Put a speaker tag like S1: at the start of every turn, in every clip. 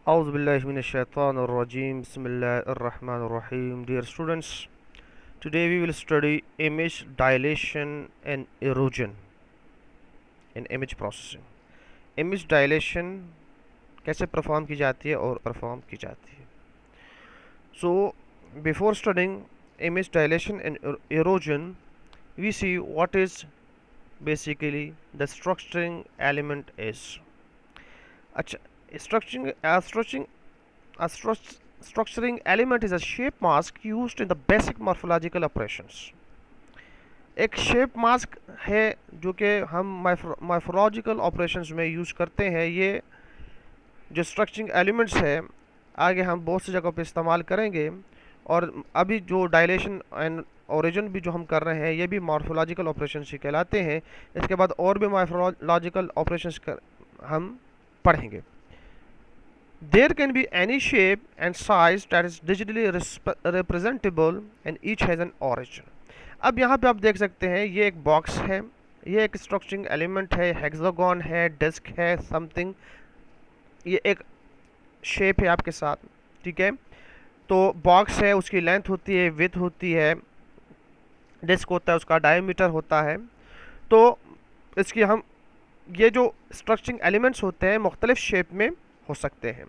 S1: Auzubillahiminash-shaytanir-rajim. Bismillahir-rahmanir-rahim. Dear students, today we will study image dilation and erosion in image processing. Image dilation कैसे perform की जाती है और perform की जाती है. So before studying image dilation and erosion, we see what is basically the structuring element is. अच्छा, structuring element is a shape mask used in the basic morphological operations. एक शेप मास्क है जो कि हम morphological operations में use करते हैं. ये जो स्ट्रक्चरिंग एलिमेंट्स है आगे हम बहुत सी जगहों पे इस्तेमाल करेंगे. और अभी जो डायलेशन एंड ओरिजिन भी जो हम कर रहे हैं ये भी मॉर्फोलॉजिकल ऑपरेशंस ही कहलाते हैं. इसके बाद और भी मॉर्फोलॉजिकल ऑपरेशंस हम पढ़ेंगे. There can be any shape and size that is digitally representable and each has an origin. अब यहाँ पे आप देख सकते हैं ये एक बॉक्स है, ये एक स्ट्रक्चरिंग एलिमेंट है, हेक्सागोन है, डिस्क है, समथिंग. ये एक शेप है आपके साथ, ठीक है. तो बॉक्स है, उसकी लेंथ होती है, विड्थ होती है, डिस्क होता है, उसका डायमीटर होता है. तो इसकी हम ये जो स्ट्रक्चरिंग एलिमेंट्स होते हैं मुख्तलिफ शेप में हो सकते हैं.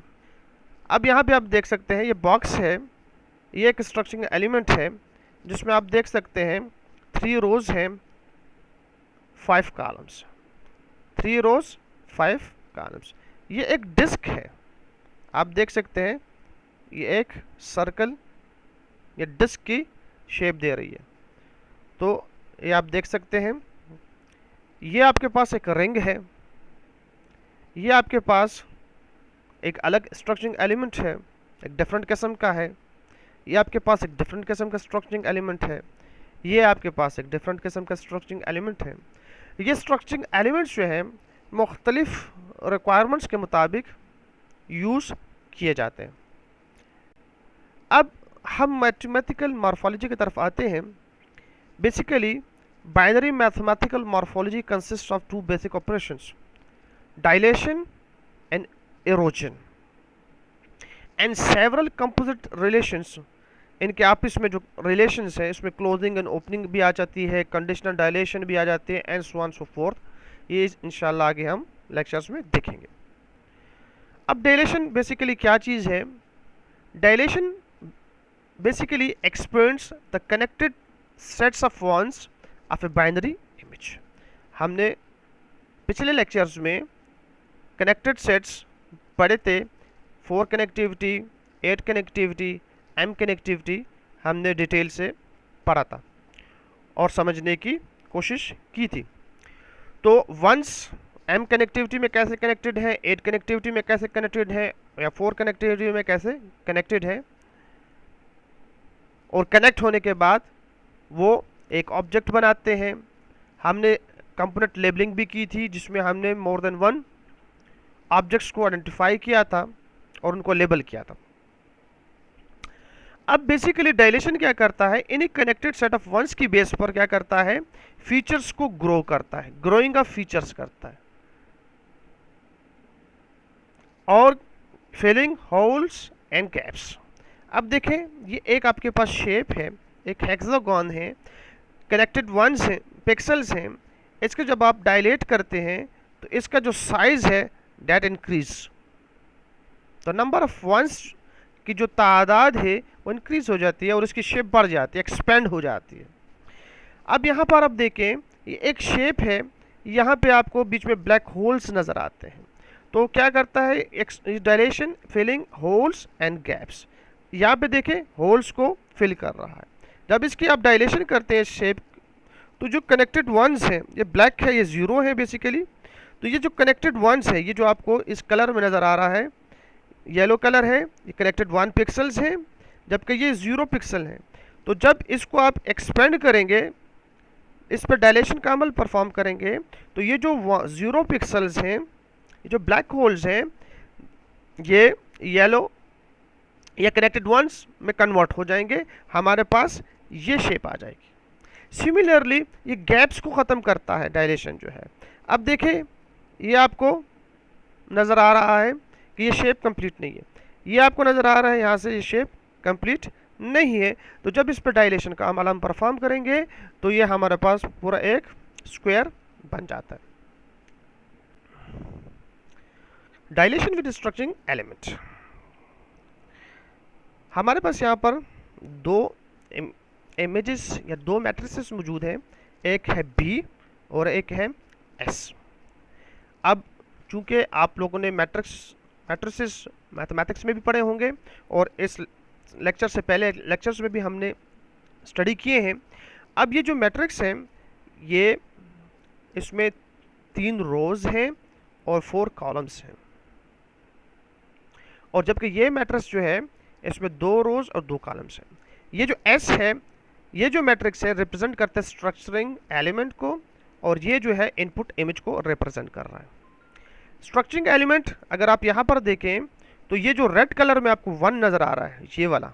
S1: अब यहाँ पे आप देख सकते हैं ये बॉक्स है, ये एक स्ट्रक्चरिंग एलिमेंट है जिसमें आप देख सकते हैं 3 रोज हैं, 5 कॉलम्स. 3 रोज 5 कॉलम्स. ये एक डिस्क है, आप देख सकते हैं ये एक सर्कल या डिस्क की शेप दे रही है. तो ये आप देख सकते हैं ये आपके पास एक रिंग है, ये आपके पास एक अलग स्ट्रक्चरिंग एलिमेंट है, एक डिफरेंट किस्म का है. ये आपके पास एक डिफरेंट किस्म का स्ट्रक्चरिंग एलिमेंट है, ये आपके पास एक डिफरेंट किस्म का स्ट्रक्चरिंग एलिमेंट है. ये स्ट्रक्चरिंग एलिमेंट्स जो हैं मुख्तलिफ रिक्वायरमेंट्स के मुताबिक यूज़ किए जाते हैं. अब हम मैथमेटिकल मॉर्फोलॉजी की तरफ आते हैं. Basically binary mathematical morphology consist of 2 basic operations, dilation and erosion and several composite relations. इनके आपस में जो रिलेशंस है इसमें क्लोजिंग एंड ओपनिंग भी आ जाती है, कंडीशनल डायलेशन भी आ जाती है, and so on so fourth. ये इंशाल्लाह आगे हम लेक्चर्स में देखेंगे. अब डायलेशन बेसिकली क्या चीज़ है? Dilation basically expands the connected sets of ones of a binary image. हमने पिछले लेक्चर्स में कनेक्टेड सेट्स पढ़े थे. 4 कनेक्टिविटी, 8 कनेक्टिविटी, M कनेक्टिविटी हमने डिटेल से पढ़ा था और समझने की कोशिश की थी. तो वंस M कनेक्टिविटी में कैसे कनेक्टेड है, 8 कनेक्टिविटी में कैसे कनेक्टेड है, या 4 कनेक्टिविटी में कैसे कनेक्टेड है, और कनेक्ट होने के बाद वो एक ऑब्जेक्ट बनाते हैं. हमने कंपोनेंट लेबलिंग भी की थी जिसमें हमने मोर देन 1 ऑब्जेक्ट्स को आइडेंटिफाई किया था और उनको लेबल किया था. अब बेसिकली डायलेशन क्या करता है? इन्हीं कनेक्टेड सेट ऑफ वंस की बेस पर क्या करता है? फीचर्स को ग्रो करता है, ग्रोइंग ऑफ फीचर्स करता है, और फिलिंग होल्स एंड गैप्स. अब देखें ये एक आपके पास शेप है, एक हेक्सागोन है, कनेक्टेड वंस हैं, पिक्सल्स हैं. इसके जब आप डायलेट करते हैं तो इसका जो साइज है डेट इंक्रीज. तो नंबर ऑफ वंस की जो तादाद है वो इंक्रीज हो जाती है और इसकी शेप बढ़ जाती है, एक्सपेंड हो जाती है. अब यहाँ पर आप देखें ये एक शेप है, यहाँ पे आपको बीच में ब्लैक होल्स नज़र आते हैं. तो क्या करता है dilation? Filling holes and gaps. यहाँ पे देखें होल्स को फिल कर रहा है. जब इसकी आप डायलेशन करते हैं शेप, तो जो कनेक्टेड वंस हैं, ये ब्लैक है, ये ज़ीरो है बेसिकली. तो ये जो कनेक्टेड वंस है, ये जो आपको इस कलर में नज़र आ रहा है, येलो कलर है, ये कनेक्टेड 1 पिक्सल्स हैं, जबकि ये 0 पिक्सल हैं. तो जब इसको आप एक्सपेंड करेंगे, इस पर डायलेशन का अमल परफॉर्म करेंगे, तो ये जो 0 पिक्सल्स हैं, ये जो ब्लैक होल्स हैं, ये येलो या कनेक्टेड वंस में कन्वर्ट हो जाएंगे, हमारे पास ये शेप आ जाएगी. सिमिलरली ये गैप्स को ख़त्म करता है डायलेशन जो है. अब देखें ये आपको नज़र आ रहा है कि कि ये शेप कंप्लीट नहीं है। ये आपको नज़र आ रहा है यहाँ से ये शेप कंप्लीट नहीं है। तो जब इस पर डायलेशन का अमल हम परफॉर्म करेंगे तो ये हमारे पास पूरा एक स्क्वायर बन जाता है। डायलेशन विद स्ट्रक्चरिंग एलिमेंट, हमारे पास यहाँ पर दो इमेजेस या दो मैट्रिसेस मौजूद हैं, एक है बी और एक है एस। अब चूंकि आप लोगों ने मैट्रिसेस मैथमेटिक्स में भी पढ़े होंगे और इस लेक्चर से पहले लेक्चर्स में भी हमने स्टडी किए हैं। अब ये जो मैट्रिक्स हैं ये इसमें 3 रोज हैं और 4 कॉलम्स हैं, और जबकि ये मैट्रिक्स जो है इसमें 2 रोज और 2 कॉलम्स हैं। ये जो एस है, ये जो मैट्रिक्स है रिप्रेजेंट करता है स्ट्रक्चरिंग एलिमेंट को, और ये जो है इनपुट इमेज को रिप्रेजेंट कर रहा है। स्ट्रक्चरिंग एलिमेंट अगर आप यहाँ पर देखें तो ये जो रेड कलर में आपको 1 नज़र आ रहा है, ये वाला,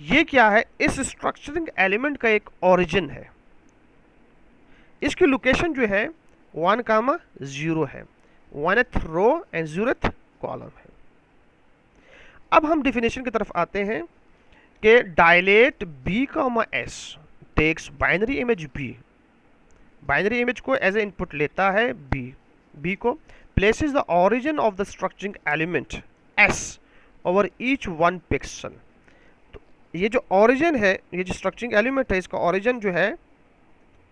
S1: ये क्या है, इस स्ट्रक्चरिंग एलिमेंट का एक ओरिजिन है। इसकी लोकेशन जो है 1,0 है, 1th row and 0th column है। अब हम डिफिनेशन की तरफ आते हैं कि dilate b, s takes binary image b, binary image को एज ए इनपुट लेता है b को, places the origin of the structuring element s over each 1 pixel. तो ये जो ओरिजिन है, ये जो स्ट्रक्चरिंग एलिमेंट है, इसका ओरिजिन जो है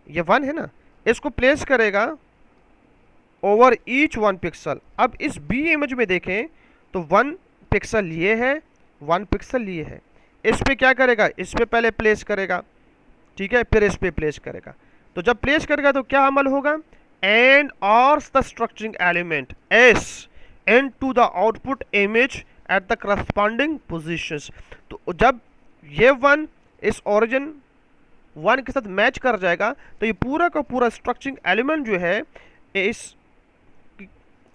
S1: ये 1 है ना, इसको प्लेस करेगा ओवर ईच 1 पिक्सल। अब इस b इमेज में देखें तो 1 पिक्सल ये है, 1 पिक्सल ये है, इस पे क्या करेगा, इस पे पहले प्लेस करेगा, ठीक है, फिर इस पे प्लेस करेगा। तो जब प्लेस करेगा तो क्या अमल होगा, एंड और the structuring element s into the output image at the corresponding positions. तो जब ये 1 इस ओरिजिन 1 के साथ मैच कर जाएगा तो ये पूरा का पूरा स्ट्रक्चरिंग एलिमेंट जो है इस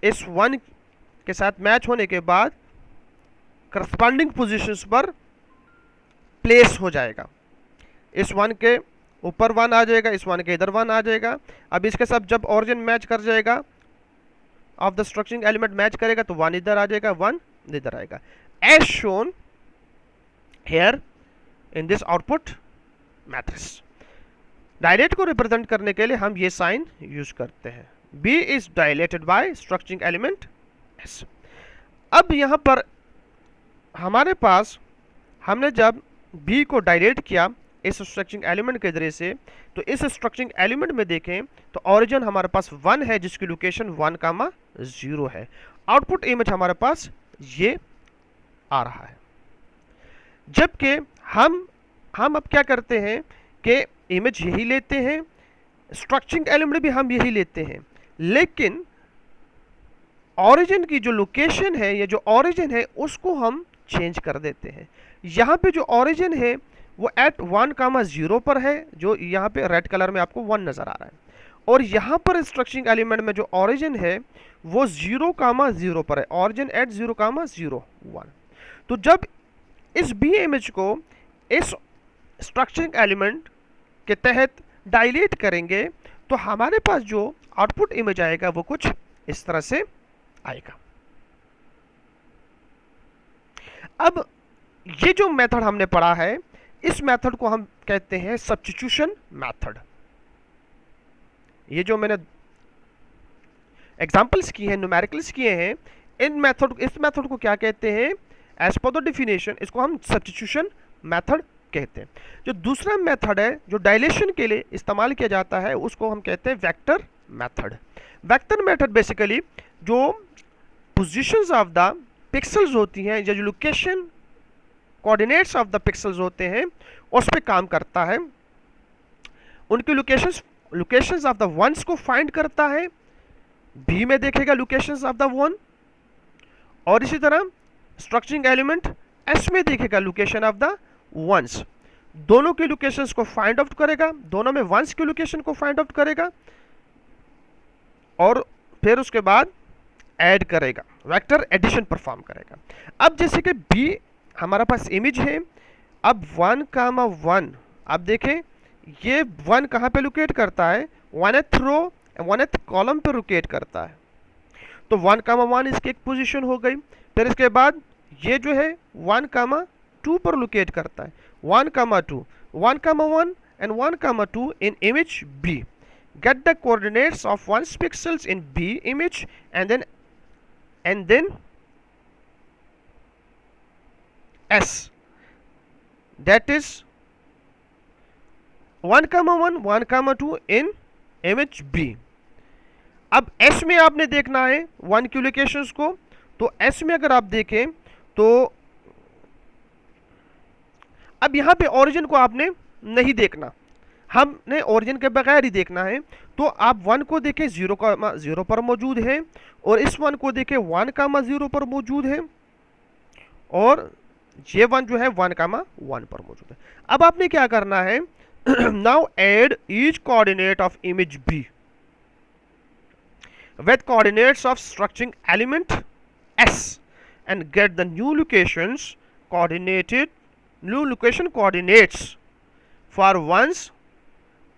S1: 1 के साथ मैच होने के बाद करस्पॉन्डिंग पोजीशंस पर प्लेस हो जाएगा। इस 1 के ऊपर 1 आ जाएगा, इस 1 के इधर 1 आ जाएगा। अब इसके साथ जब ओरिजिन मैच कर जाएगा, of the structuring element match करेगा तो 1 इधर आ जाएगा, 1 इधर आएगा, as shown here in this output matrix. Dilate को रिप्रेजेंट करने के लिए हम ये साइन यूज करते हैं, b is dilated by structuring element s। अब यहां पर हमारे पास हमने जब b को डायलेट किया इस स्ट्रक्चरिंग एलिमेंट के जरिए से, तो इस स्ट्रक्चरिंग एलिमेंट में देखें तो ओरिजिन हमारे पास 1 है जिसकी लोकेशन 1,0 है। आउटपुट इमेज हमारे पास ये आ रहा है। जबकि हम अब क्या करते हैं कि इमेज यही लेते हैं, स्ट्रक्चरिंग एलिमेंट भी हम यही लेते हैं, लेकिन ओरिजिन की जो लोकेशन है, ये जो ओरिजिन है उसको हम चेंज कर देते हैं। यहाँ पे जो ओरिजिन है वो एट 1,0 पर है, जो यहाँ पे रेड कलर में आपको 1 नज़र आ रहा है, और यहाँ पर स्ट्रक्चरिंग एलिमेंट में जो ओरिजिन है वो 0,0 पर है, ओरिजिन एट 0,01। तो जब इस b इमेज को इस स्ट्रक्चरिंग एलिमेंट के तहत डायलेट करेंगे तो हमारे पास जो आउटपुट इमेज आएगा वो कुछ इस तरह से आएगा। अब ये जो मेथड हमने पढ़ा है, इस मेथड को हम कहते हैं सब्स्टिट्यूशन मेथड। ये जो मैंने एग्जांपल्स किए हैं, न्यूमेरिकल्स किए हैं, इस मेथड को क्या कहते हैं, एज पर द डेफिनेशन इसको हम सब्स्टिट्यूशन मेथड कहते हैं। जो दूसरा मेथड है जो डायलेशन के लिए इस्तेमाल किया जाता है उसको हम कहते हैं vector method. Vector method basically जो पोजीशंस ऑफ द पिक्सल्स होती हैं, या जो location coordinates of the pixels होते हैं उस पर काम करता है, उनकी लोकेशंस ऑफ द वंस को फाइंड करता है, बी में देखेगा लोकेशंस ऑफ द वन, और इसी तरह स्ट्रक्चरिंग एलिमेंट एस में देखेगा लोकेशन ऑफ द वंस, दोनों की लोकेशंस को फाइंड आउट करेगा, दोनों में वंस की लोकेशन को फाइंड आउट करेगा और फिर उसके बाद ऐड करेगा, वेक्टर एडिशन परफॉर्म करेगा। अब जैसे कि बी हमारा पास इमेज है, अब 1,1, अब देखें ये 1 कहाँ पे लोकेट करता है, 1th रो 1th कॉलम पे लोकेट करता है। तो 1, 1 इसकी एक पोजीशन हो गई। फिर इसके बाद ये जो है 1, 2 पर लोकेट करता है, 1, 2, 1, 1 and 1, 2 in image B. Get the coordinates of 1 pixels in B image and then S, that is 1, 1, 1, 2 in image B. अब S में आपने देखना है 1 की लोकेशंस को, तो S में अगर आप देखें तो अब यहां पे ओरिजिन को आपने नहीं देखना, हमने ओरिजिन के बगैर ही देखना है। तो आप 1 को देखें 0, 0 पर मौजूद है, और इस 1 को देखें 1, 0 पर मौजूद है, और ये 1 जो है 1, 1 पर मौजूद है। अब आपने क्या करना है, now add each coordinate of image B with coordinates of structuring element S and get the new location coordinates for one's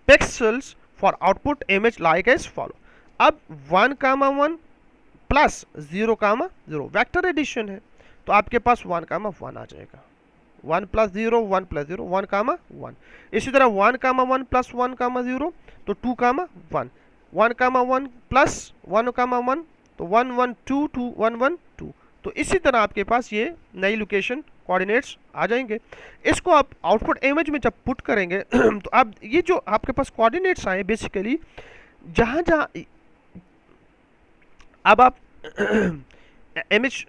S1: pixels for output image like as follow. अब 1, 1 प्लस 0, 0 वेक्टर एडिशन है, तो आपके पास 1, 1 आ जाएगा, 1 plus 0, 1 plus 0, 1, 1। इसी तरह 1, 1 plus 1, 0 तो 2, 1, 1, 1 plus 1, 1 तो 1, 1, 2, 2, 1, 1, 2। तो इसी तरह आपके पास ये नई लोकेशन कोऑर्डिनेट्स आ जाएंगे। इसको आप आउटपुट इमेज में जब पुट करेंगे तो अब ये जो आपके पास कोऑर्डिनेट्स आए बेसिकली जहां जहां अब आप इमेज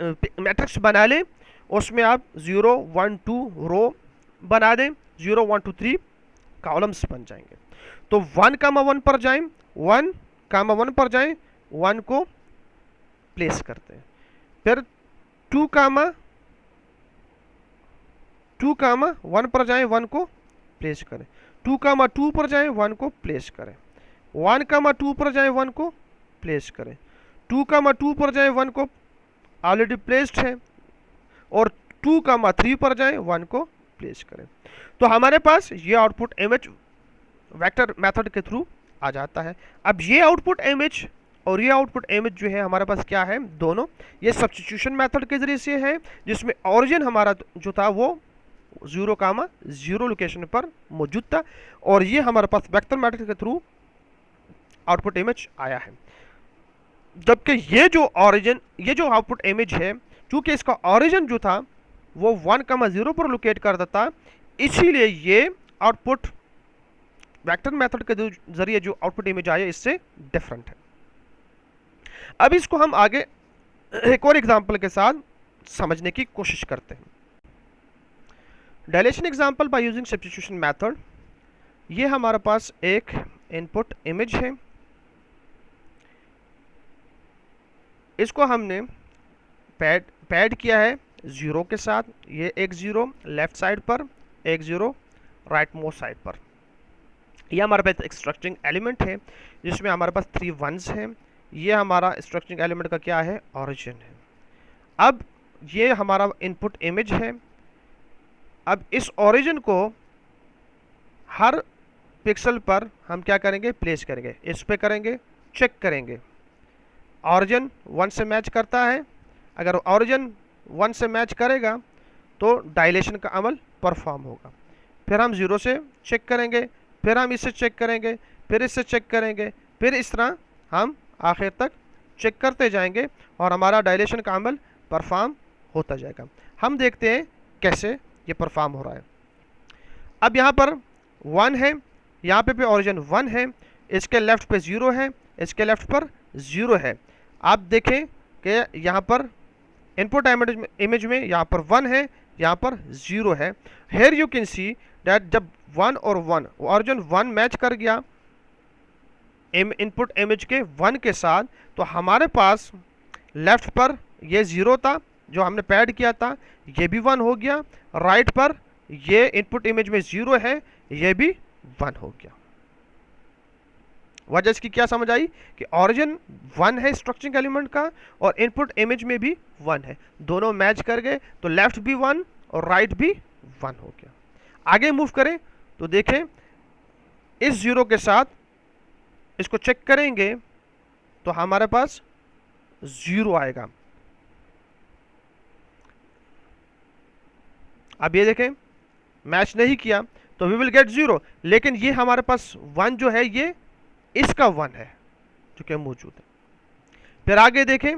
S1: मैट्रिक्स बना लें, उसमें आप 0, 1, 2 रो बना दें, 0, 1, 2, 3 कॉलम्स बन जाएंगे। तो 1, 1 पर जाएं, 1, 1 पर जाएं, 1 को प्लेस करते हैं, फिर 2, 1 पर जाएं, 1 को प्लेस करें, 2, 2 पर जाएं, 1 को प्लेस करें, 1, 2 पर जाएं, 1 को प्लेस करें, 2, 2 पर जाएं, 1 को ऑलरेडी प्लेस्ड है, और 2, 3 पर जाएं, 1 को प्लेस करें। तो हमारे पास ये आउटपुट इमेज वेक्टर मेथड के थ्रू आ जाता है। अब ये आउटपुट इमेज और ये आउटपुट इमेज जो है हमारे पास क्या है, दोनों ये सब्स्टिट्यूशन मेथड के जरिए से है, जिसमें ओरिजिन हमारा जो था वो 0, 0 लोकेशन पर मौजूद था, और ये हमारे पास वेक्टर मेथड के थ्रू आउटपुट इमेज आया है। जबकि ये जो आउटपुट इमेज है, चूंकि इसका ओरिजिन जो था वो 1, 0 पर लोकेट कर देता, इसीलिए ये आउटपुट वेक्टर मेथड के जरिए जो आउटपुट इमेज आया इससे डिफरेंट है। अब इसको हम आगे एक और एग्जांपल के साथ समझने की कोशिश करते हैं। Dilation example by using substitution method. ये हमारे पास एक इनपुट इमेज है, इसको हमने पैड किया है 0 के साथ, ये एक 0 लेफ्ट साइड पर, एक 0 राइट मोस्ट साइड पर। ये हमारे पास एक स्ट्रक्चरिंग एलिमेंट है जिसमें हमारे पास 3 1s हैं। ये हमारा स्ट्रक्चरिंग एलिमेंट का क्या है, ओरिजिन है। अब ये हमारा इनपुट इमेज है। अब इस ओरिजिन को हर पिक्सल पर हम क्या करेंगे, प्लेस करेंगे, इस पे करेंगे, चेक करेंगे ओरिजिन 1 से मैच करता है। अगर ओरिजिन 1 से मैच करेगा तो डायलेशन का अमल परफॉर्म होगा। फिर हम 0 से चेक करेंगे, फिर हम इससे चेक करेंगे, फिर इससे चेक करेंगे, फिर इस तरह हम आखिर तक चेक करते जाएंगे और हमारा डायलेशन का अमल परफॉर्म होता जाएगा। हम देखते हैं कैसे ये परफॉर्म हो रहा है। अब यहाँ पर 1 है, यहाँ पे ओरिजिन 1 है, इसके लेफ्ट पे 0 है, इसके लेफ्ट पर 0 है। आप देखें कि यहाँ पर इनपुट इमेज में यहाँ पर 1 है, यहाँ पर 0 है। Here you can see that जब 1 और 1 ओरिजिन 1 मैच कर गया इनपुट इमेज के 1 के साथ, तो हमारे पास लेफ्ट पर ये 0 था जो हमने पैड किया था, ये भी 1 हो गया। राइट पर ये इनपुट इमेज में 0 है, ये भी 1 हो गया। वजह इसकी क्या समझ आई कि ओरिजिन 1 है स्ट्रक्चरिंग एलिमेंट का और इनपुट इमेज में भी 1 है, दोनों मैच कर गए, तो लेफ्ट भी 1 और राइट भी 1 हो गया। आगे मूव करें तो देखें इस 0 के साथ इसको चेक करेंगे तो हमारे पास 0 आएगा। अब ये देखें मैच नहीं किया तो वी विल गेट 0, लेकिन ये हमारे पास 1 जो है ये इसका 1 है जो कि मौजूद है। फिर आगे देखें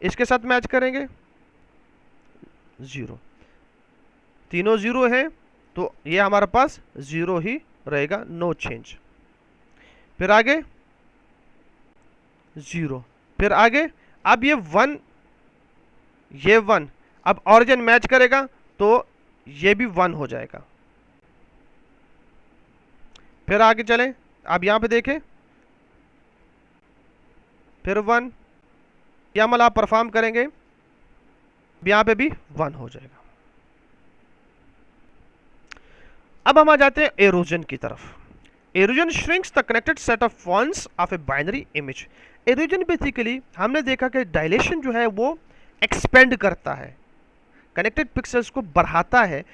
S1: इसके साथ मैच करेंगे 0, तीनों 0 है तो ये हमारे पास 0 ही रहेगा, नो चेंज। फिर आगे 0, फिर आगे अब ये 1, ये 1, अब ऑरिजिन मैच करेगा तो ये भी 1 हो जाएगा। फिर आगे चलें, अब यहां पे देखें फिर 1, ये अमल आप परफॉर्म करेंगे, यहां पे भी 1 हो जाएगा। अब हम आ जाते हैं एरोजन की तरफ। Halogen shrinks the connected set of points of a binary image. Halogen basically हमने देखा कि डायलेशन जो है वो एक्सपेंड करता है, कनेक्टेड पिक्सेल्स को बढ़ाता है,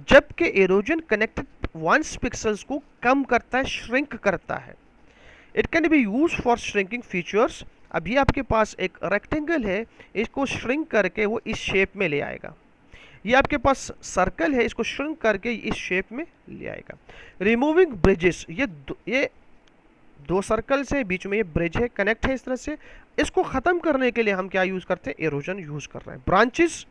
S1: जबकि एरोजन कनेक्टेड वंस पिक्सेल्स को कम करता है, श्रिंक करता है। It can be use for shrinking features. अब ये आपके पास एक रेक्टेंगल है, इसको श्रिंक करके वो इस शेप में ले आएगा। ये आपके पास सर्कल है, इसको श्रिंक करके इस शेप में ले आएगा। रिमूविंग ब्रिजेस, ये दो सर्कल से बीच में ये ब्रिज है, कनेक्ट है इस तरह से, इसको खत्म करने के लिए हम क्या यूज करते हैं, एरोजन यूज कर रहे हैं। ब्रांचेस,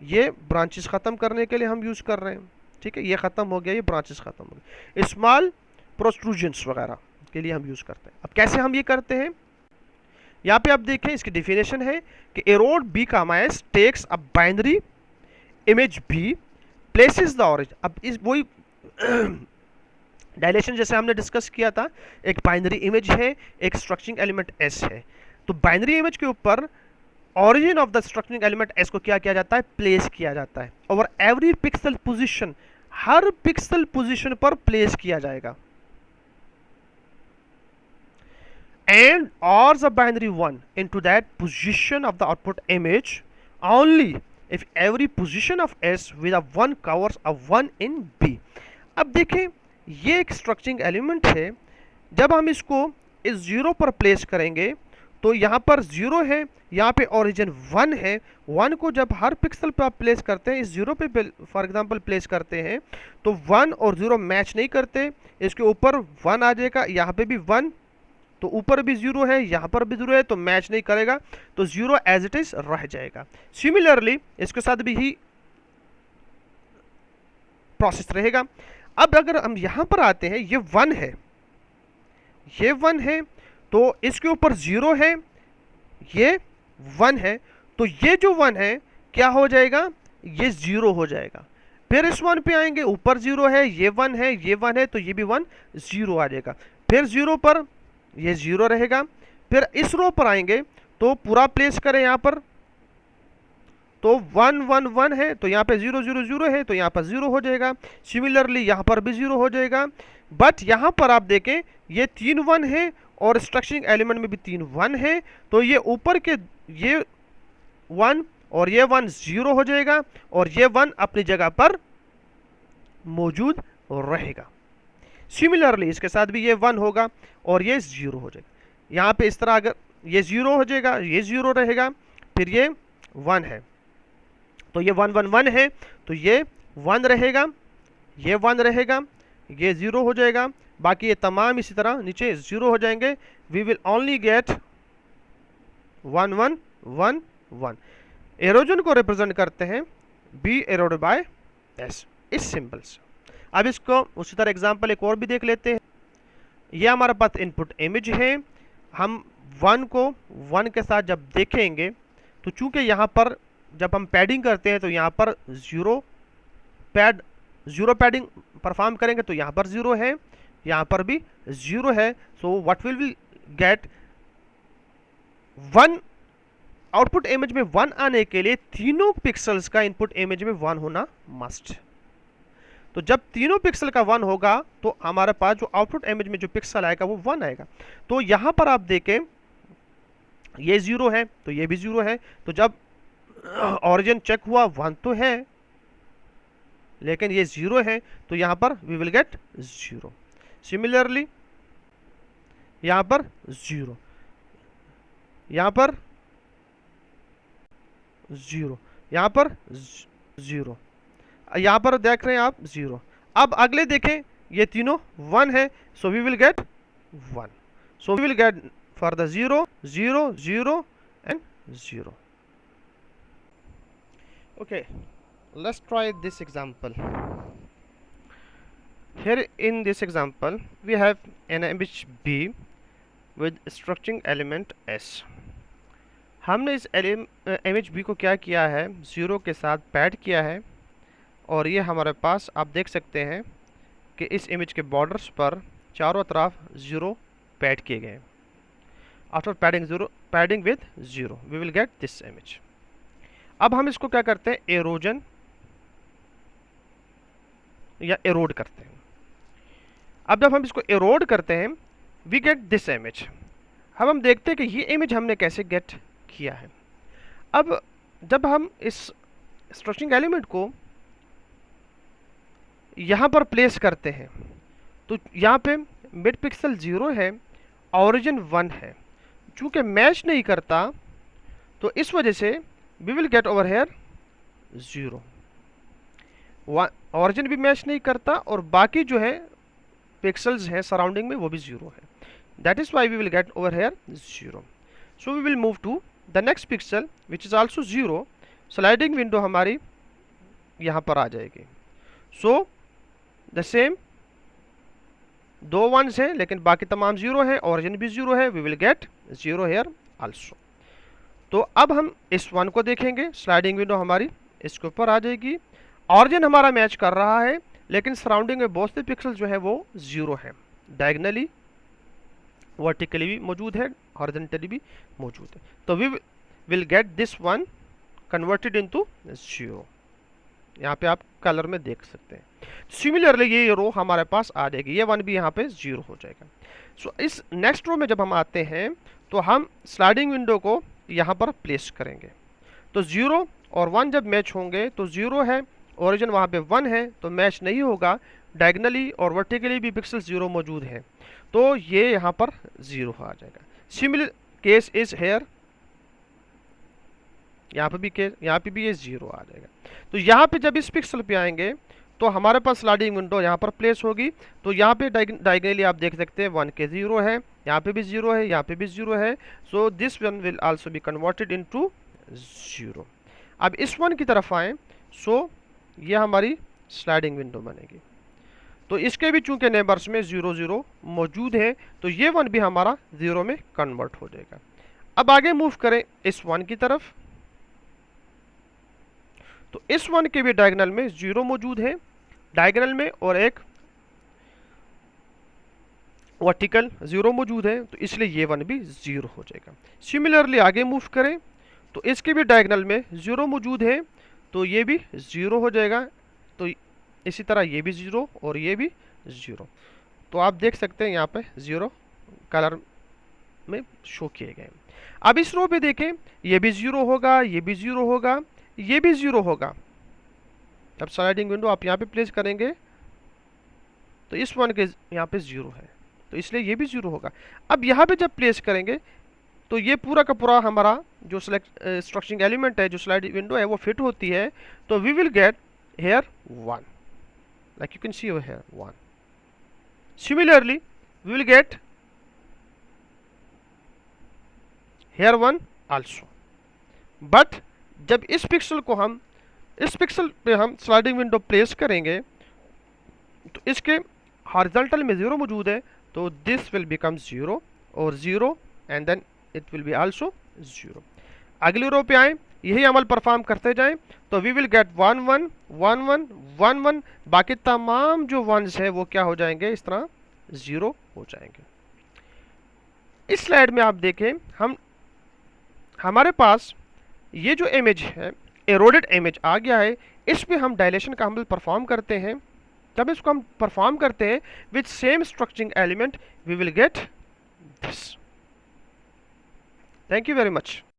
S1: ये ब्रांचेस खत्म करने के लिए हम यूज कर रहे हैं, ठीक है, ये खत्म हो गया, ये ब्रांचेस खत्म हो गए। स्मॉल प्रोट्रूजन्स वगैरह के लिए हम यूज करते हैं। अब कैसे हम ये करते हैं, यहाँ पे आप देखें इसकी डेफिनेशन है कि एरोड बी का mice takes a binary image B places the origin. अब इस वही डायलेशन जैसे हमने डिस्कस किया था, एक बाइनरी इमेज है, एक स्ट्रक्चरिंग एलिमेंट एस है, तो बाइनरी इमेज के ऊपर origin of the structuring element S को क्या किया जाता है, प्लेस किया जाता है। और एवरी पिक्सल पोजीशन, हर पिक्सल पोजीशन पर प्लेस किया जाएगा। एंड और the binary 1 into that position of the output image only if every position of S with a 1 covers a 1 in B। अब देखें ये एक स्ट्रक्चरिंग एलिमेंट है, जब हम इसको इस 0 पर प्लेस करेंगे तो यहाँ पर 0 है, यहाँ पे ओरिजिन 1 है। 1 को जब हर पिक्सल पे आप प्लेस करते हैं, इस 0 पे फॉर एग्जांपल प्लेस करते हैं तो 1 और 0 मैच नहीं करते, इसके ऊपर 1 आ जाएगा, यहाँ पे भी 1, तो ऊपर भी 0 है, यहाँ पर भी 0 है, तो मैच नहीं करेगा, तो 0 एज इट इज रह जाएगा। सिमिलरली इसके साथ भी ही प्रोसेस रहेगा। अब अगर हम यहाँ पर आते हैं, ये 1 है, ये 1 है, तो इसके ऊपर 0 है, ये 1 है, तो ये जो 1 है क्या हो जाएगा, ये 0 हो जाएगा। फिर इस 1 पे आएंगे, ऊपर 0 है, ये 1 है, ये 1 है, तो ये भी 1 0 आ जाएगा। फिर 0 पर ये 0 रहेगा। फिर इस रो पर आएंगे तो पूरा प्लेस करें यहाँ पर, तो 1 1 1 है, तो यहाँ पे 0 0 0 है, तो यहाँ पर 0 हो जाएगा। सिमिलरली यहाँ पर भी 0 हो जाएगा। बट यहाँ पर आप देखें ये 3 1 है और स्ट्रक्चरिंग एलिमेंट में भी 3 1 है, तो ये ऊपर के ये 1 और ये 1 0 हो जाएगा और ये 1 अपनी जगह पर मौजूद रहेगा। सिमिलरली इसके साथ भी ये 1 होगा और ये 0 हो जाएगा। यहाँ पे इस तरह अगर ये 0 हो जाएगा, ये 0 रहेगा, फिर ये 1 है, तो ये 1 1 1 है, तो ये 1 रहेगा, ये 1 रहेगा, ये 0 हो जाएगा, बाकी ये तमाम इसी तरह नीचे 0 हो जाएंगे। We will only get 1 1 1 1। Erosion को रिप्रेजेंट करते हैं बी एरोड बाय एस, इस सिंबल से। अब इसको उसी तरह एग्जांपल एक और भी देख लेते हैं। ये हमारे पास इनपुट इमेज है, हम 1 को 1 के साथ जब देखेंगे तो चूंकि यहाँ पर जब हम पैडिंग करते हैं तो यहाँ पर 0 पैडिंग परफॉर्म करेंगे, तो यहाँ पर 0 है, यहाँ पर भी 0 है। So what will we get, 1 output image में 1 आने के लिए तीनों पिक्सल्स का इनपुट इमेज में 1 होना मस्ट। तो जब तीनों पिक्सल का 1 होगा तो हमारे पास जो आउटपुट इमेज में जो पिक्सल आएगा वो 1 आएगा। तो यहां पर आप देखें ये 0 है, तो ये भी 0 है, तो जब ओरिजिन चेक हुआ 1 तो है लेकिन ये 0 है, तो यहां पर वी विल गेट 0। सिमिलरली यहां पर 0, यहाँ पर 0, यहाँ पर 0, यहाँ पर देख रहे हैं आप 0। अब अगले देखें, ये तीनों 1 है, so we will get 1, so we will get for the 0 0 0 and 0। Okay, let's try this example. Here in this example, we have an image B with structuring element S. हमने इस इमेज B को क्या किया है, 0 के साथ pad किया है, और ये हमारे पास आप देख सकते हैं कि इस इमेज के बॉर्डर्स पर चारों तरफ 0 पैड किए गए। After padding with 0 we will get this image. अब हम इसको क्या करते हैं, एरोजन या एरोड करते हैं। अब जब हम इसको एरोड करते हैं, वी गेट दिस इमेज। अब हम देखते हैं कि ये इमेज हमने कैसे गेट किया है। अब जब हम इस स्ट्रक्चरिंग एलिमेंट को यहाँ पर प्लेस करते हैं, तो यहाँ पे मिड पिक्सल 0 है, ओरिजिन 1 है। चूंकि मैच नहीं करता, तो इस वजह से we will get over here 0। Origin भी मैच नहीं करता और बाकी जो है पिक्सल्स हैं सराउंडिंग में वो भी 0 है। That is why we will get over here 0। So we will move to the next pixel which is also 0। Sliding window हमारी यहाँ पर आ जाएगी। सो द सेम, 2 1s हैं लेकिन बाकी तमाम 0 है, ऑरिजिन भी 0 है, we will get 0 here also. तो अब हम इस 1 को देखेंगे, स्लाइडिंग विंडो हमारी इसके ऊपर आ जाएगी। ऑरिजिन हमारा मैच कर रहा है लेकिन सराउंडिंग में बहुत से पिक्सल जो है वो 0 है। डायगनली, वर्टिकली भी मौजूद है, हॉरिजॉन्टली भी मौजूद है। तो we will get this 1 converted into 0। यहाँ पे आप कलर में देख सकते हैं। सिमिलरली ये रो हमारे पास आ जाएगी, ये 1 भी यहाँ पे 0 हो जाएगा। सो इस नेक्स्ट रो में जब हम आते हैं तो हम स्लाइडिंग विंडो को यहाँ पर प्लेस करेंगे। तो 0 और 1 जब मैच होंगे तो 0 है, ओरिजिन वहाँ पे 1 है, तो मैच नहीं होगा। डायगनली और वर्टिकली भी पिक्सल 0 मौजूद है, तो ये यहाँ पर 0 आ जाएगा। सिमिलर केस इज हेयर, यहाँ पे भी ये 0 आ जाएगा। तो यहाँ पे जब इस पिक्सल पे आएंगे तो हमारे पास स्लाइडिंग विंडो यहाँ पर प्लेस होगी। तो यहाँ पे डायगनली आप देख सकते हैं 1 के 0 है, यहाँ पे भी 0 है, यहाँ पे भी 0 है। So this one will also be converted into 0। अब इस 1 की तरफ आए, सो ये हमारी स्लाइडिंग विंडो बनेगी। तो इसके भी चूंकि नेबर्स में 0 0 मौजूद है, तो ये 1 भी हमारा 0 में कन्वर्ट हो जाएगा। अब आगे मूव करें इस 1 की तरफ, तो इस 1 के भी डायगोनल में 0 मौजूद है, डायगोनल में, और एक वर्टिकल 0 मौजूद है, तो इसलिए ये 1 भी 0 हो जाएगा। सिमिलरली आगे मूव करें तो इसके भी डायगोनल में 0 मौजूद है, तो ये भी 0 हो जाएगा। तो इसी तरह ये भी 0 और ये भी 0। तो आप देख सकते हैं यहाँ पे 0 कलर में शो किए गए। अब इस रो पे देखें, ये भी 0 होगा, ये भी 0 होगा, ये भी 0 होगा। अब स्लाइडिंग विंडो आप यहाँ पे प्लेस करेंगे तो इस 1 के यहाँ पे 0 है, तो इसलिए ये भी 0 होगा। अब यहाँ पे जब प्लेस करेंगे तो ये पूरा का पूरा हमारा जो स्ट्रक्चरिंग एलिमेंट है, जो स्लाइड विंडो है, वो फिट होती है। तो we will get here 1, like you can see over here 1. Similarly we will get here 1 also, but जब इस पिक्सल पे हम स्लाइडिंग विंडो प्लेस करेंगे तो इसके हॉरिजॉन्टल में 0 मौजूद है, तो दिस विल बिकम 0 और 0 and then it will be also 0। अगली रो पे आए, यही अमल परफॉर्म करते जाएं, तो वी विल गेट 1 1 1 1 1 1। बाकी तमाम जो 1s है वो क्या हो जाएंगे, इस तरह 0 हो जाएंगे। इस स्लाइड में आप देखें, हमारे पास ये जो इमेज है, एरोडेड इमेज आ गया है। इस पे हम डायलेशन का अमल परफॉर्म करते हैं। जब इसको हम परफॉर्म करते हैं with same structuring element, we will get this. Thank you very much.